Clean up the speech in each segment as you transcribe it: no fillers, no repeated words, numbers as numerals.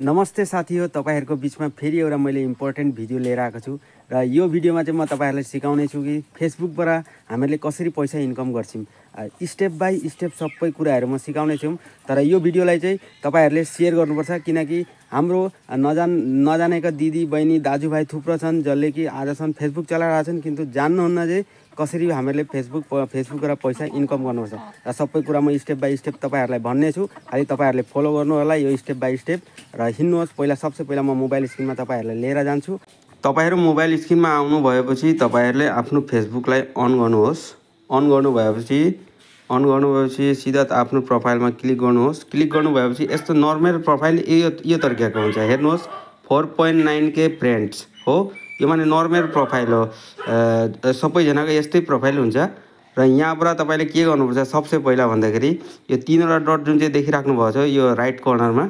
नमस्ते साथी हो तपाईहरुको बीचमा फेरि एउटा मैले इम्पोर्टेन्ट भिडियो लिएर आएको छु र यो भिडियोमा चाहिँ म तपाईहरुलाई सिकाउने छु कि फेसबुकबाट हामीले कसरी पैसा इन्कम गर्छौं स्टेप बाइ स्टेप सबै कुराहरु म सिकाउने छु तर यो भिडियोलाई चाहिँ तपाईहरुले शेयर गर्नुपर्छ किनकि हाम्रो नजानेका दिदी बहिनी दाजुभाइ थुप्रो छन् जसले कि आजसम्म फेसबुक चलाइरहेका छन् किन्तु जान्नुहुन्न जे कसरी हामीले फेसबुकबाट पैसा इन्कम गर्नुपर्छ र सबै कुरा म स्टेप बाइ स्टेप तपाईहरुलाई भन्ने छु खाली तपाईहरुले फलो गर्नु होला यो स्टेप बाइ स्टेप र हिन्नुहोस् पहिला सबसे पहिला म मोबाइल स्क्रिनमा तपाईहरुलाई लिएर जान्छु तपाईहरु मोबाइल स्क्रिनमा आउनु भएपछि तपाईहरुले आफ्नो फेसबुकलाई अन गर्नुहोस् अन गर्नुभएपछि सिधा आफ्नो प्रोफाइलमा क्लिक गर्नुहोस् क्लिक गर्नुभएपछि यस्तो नर्मल प्रोफाइल यो तरिकाको हुन्छ हेर्नुहोस् 4.9k फ्रेन्ड्स हो यो माने नर्मल प्रोफाइल हो सबैजनाको यस्तै प्रोफाइल हुन्छ र यहाँबाट तपाईले के गर्नुपर्छ सबसे पहिला भन्दाखेरि यो तीनवटा डट जुन चाहिँ देखिराख्नु भएको छ यो राइट कर्नरमा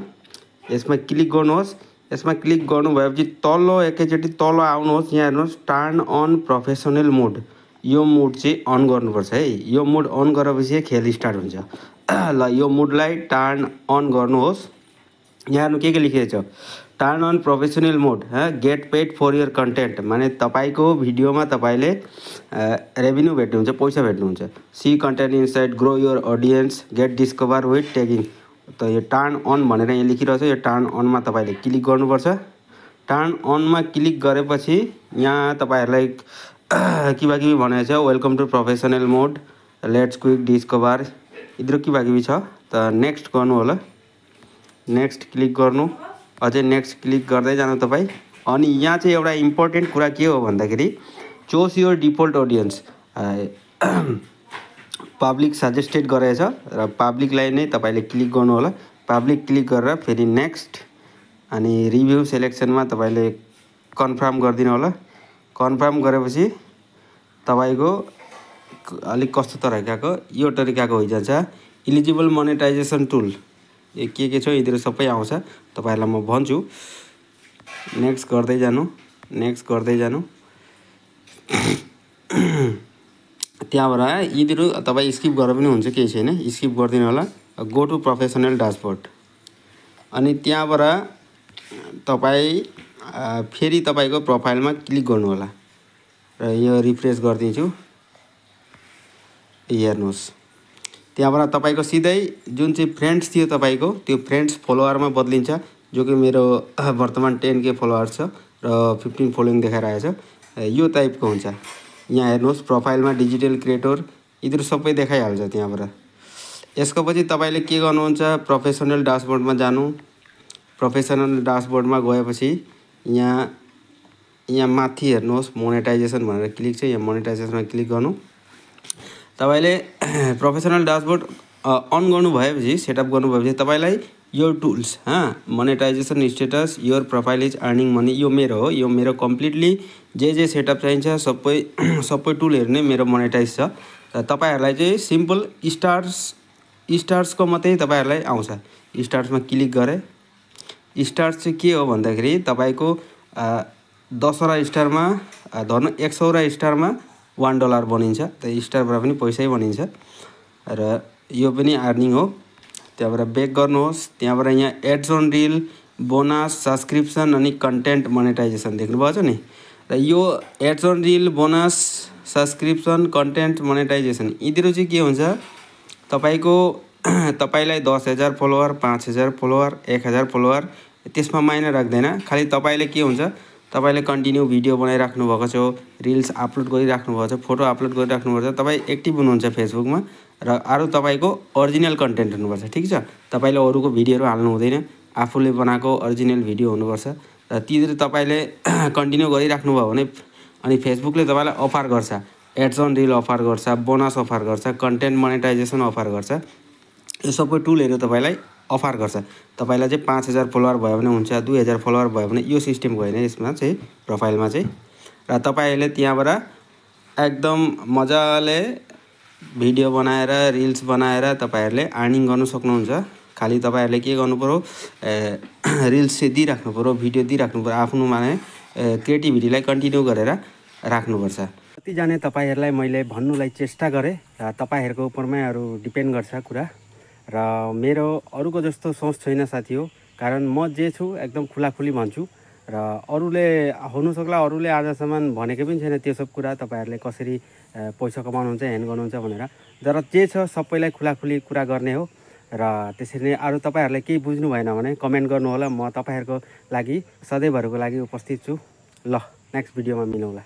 यसमा क्लिक गर्नुहोस् यसमा क्लिक गर्नुभएपछि तल्लो एकैचोटी तल आउनुहोस् यहाँ हेर्नुहोस् टर्न अन प्रोफेसनल मोड यो मोड चाहिँ अन गर्नुपर्छ है यो मोड अन गरेपछि खेल स्टार्ट हुन्छ ल यो मोडलाई टर्न अन गर्नुहोस् यहाँ हेर्नु के लेखिएको छ turn on professional mode get paid for your content माने तपाईको भिडियोमा तपाईले रेभेन्यू भेट्नुहुन्छ पैसा भेट्नुहुन्छ see content inside grow your audience get discover with tagging त यो टर्न अन भनेर यहाँ लेखिरहेछ यो टर्न अनमा तपाईले क्लिक गर्नुपर्छ टर्न अनमा क्लिक गरेपछि यहाँ तपाईहरुलाई किबाकिबी भनेको छ welcome to professional mode let's quick discover इधर किबाकिबी छ त नेक्स्ट गर्नु होला नेक्स्ट क्लिक गर्नु अझै नेक्स्ट क्लिक गर्दै जानु तपाई अनि यहाँ चाहिँ एउटा इम्पोर्टेन्ट कुरा के हो भन्दाखेरि chose your default audience public suggested गरेछ र पब्लिकलाई नै तपाईले क्लिक गर्नु होला पब्लिक क्लिक गरेर फेरि नेक्स्ट अनि रिभ्यु सिलेक्सनमा तपाईले कन्फर्म गर्दिनु होला कन्फर्म गरेपछि तपाईको अलि कस्तो तरिकाको यो तरिकाको होइजान्छ एलिजिबल मोनेटाइजेसन टुल यो के छ इधर सबै आउँछ तपाईहरुलाई म भन्छु नेक्स्ट गर्दै जानु त्यहाँबाट इधर तपाई स्किप गरेर पनि हुन्छ केही छैन स्किप गर्दिनु होला गो टु प्रोफेसनल डैशबोर्ड अनि त्यहाँबाट तपाई फेरि तपाईको प्रोफाइलमा क्लिक गर्नु होला र यो रिफ्रेश गर्दिन्छु हेर्नुहोस् त्यहाँबाट तपाईको सिधै जुन चाहिँ फ्रेन्ड्स थियो तपाईको त्यो फ्रेन्ड्स फलोअरमा बदलिन्छ जो कि मेरो वर्तमान 10k फलोअर छ र 15 फलोइङ देखाइरहेछ यो टाइपको हुन्छ यहाँ हेर्नुहोस् प्रोफाइलमा डिजिटल क्रिएटर इधर सबै देखाइहाल्छ त्यहाँबाट यसको पछि तपाईले के गर्नुहुन्छ प्रोफेसनल डैशबोर्डमा जानु प्रोफेसनल डैशबोर्डमा गएपछि यहाँ माथि हेर्नुहोस् मोनेटाइजेसन भनेर क्लिक छ यहाँ मोनेटाइजेसनमा क्लिक गर्नु तपाईले प्रोफेसनल डैशबोर्ड अन गर्नु भएपछि सेटअप गर्नु भएपछि तपाईलाई your tools monetisation status your profile is earning money यो मेरो कम्प्लिटली जे सेटअप चाहिन्छ सबै टुलहरु नै मेरो मोनेटाइज छ र तपाईहरुलाई चाहिँ सिम्पल स्टार्स को मात्रै तपाईहरुलाई आउँछ स्टार्समा क्लिक गरे स्टार्स चाहिँ के हो भन्दाखेरि तपाईको 10 वटा स्टारमा धर्न 100 वटा स्टारमा $1 बनिन्छ त स्टारबाट पनि पैसै बनिन्छ र यो पनि अर्निङ हो त्यहाँबाट ब्याक गर्नुहोस् त्यहाँबाट यहाँ ads on reel bonus subscription अनि कन्टेन्ट मोनेटाइजेसन देख्नुभएको छ नि र यो ads on reel bonus subscription content monetisation यिनीहरु चाहिँ के हुन्छ तपाईलाई 10,000 फलोअर 5,000 फलोअर 1,000 फलोअर त्यसमा माइने राख्दैन खाली तपाईले के हुन्छ तपाईले कन्टिन्यू भिडियो बनाइराख्नु भएको छ रिल्स अपलोड गरिराख्नु भएको छ फोटो अपलोड गरिराख्नु पर्छ तपाई एक्टिभ हुनुहुन्छ फेसबुकमा र अरु तपाईको ओरिजिनल कन्टेन्ट हुनुपर्छ ठीक छ तपाईले अरूको भिडियोहरु हाल्नु हुँदैन आफूले बनाएको ओरिजिनल भिडियो हुनुपर्छ र तीतिर तपाईले कन्टिन्यू गरिराख्नु भयो भने अनि फेसबुकले तपाईलाई अफर गर्छ एड्स अन रील अफर गर्छ बोनस अफर गर्छ कन्टेन्ट मोनेटाइजेसन अफर गर्छ यो सबै टुलहरु तपाईलाई अफर गर्छ तपाईलाई चाहिँ 5,000 फलोअर भयो भने हुन्छ 2,000 फलोअर भयो भने यो सिस्टम गएन यसमा चाहिँ प्रोफाइलमा चाहिँ र तपाईले त्यहाँबाट एकदम मजाले भिडियो बनाएर रिल्स बनाएर तपाईहरुले अर्निङ गर्न सक्नुहुन्छ खाली तपाईहरुले के गर्नु पर्यो रिल्स चाहिँ दिइराख्नु पर्यो भिडियो दिइराख्नु पर्यो आफ्नो माने क्रिएटिभिटीलाई कन्टिन्यू गरेर राख्नुपर्छ कति जाने तपाईहरुलाई मैले भन्नुलाई चेष्टा गरे र तपाईहरुको उपरमै डिपेन्ड गर्छ कुरा र मेरो अरूको जस्तो सोच छैन साथी हो कारण म जे छु एकदम खुलाखुली भन्छु र अरूले हुनसक्ला अरूले आजसम्म भनेको पनि छैन त्यो सब कुरा तपाईँहरूले कसरी पैसा कमाउनुहुन्छ ह्यान्ड गर्नुहुन्छ भनेर। तर जे छ सबैलाई खुलाखुली कुरा गर्ने हो र त्यसरी नै अरू तपाईँहरूले केही बुझ्नु भएन भने कमेन्ट गर्नु होला। म तपाईँहरूको लागि सधैँभरको लागि उपस्थित छु। ल नेक्स्ट भिडियोमा मिलौँला।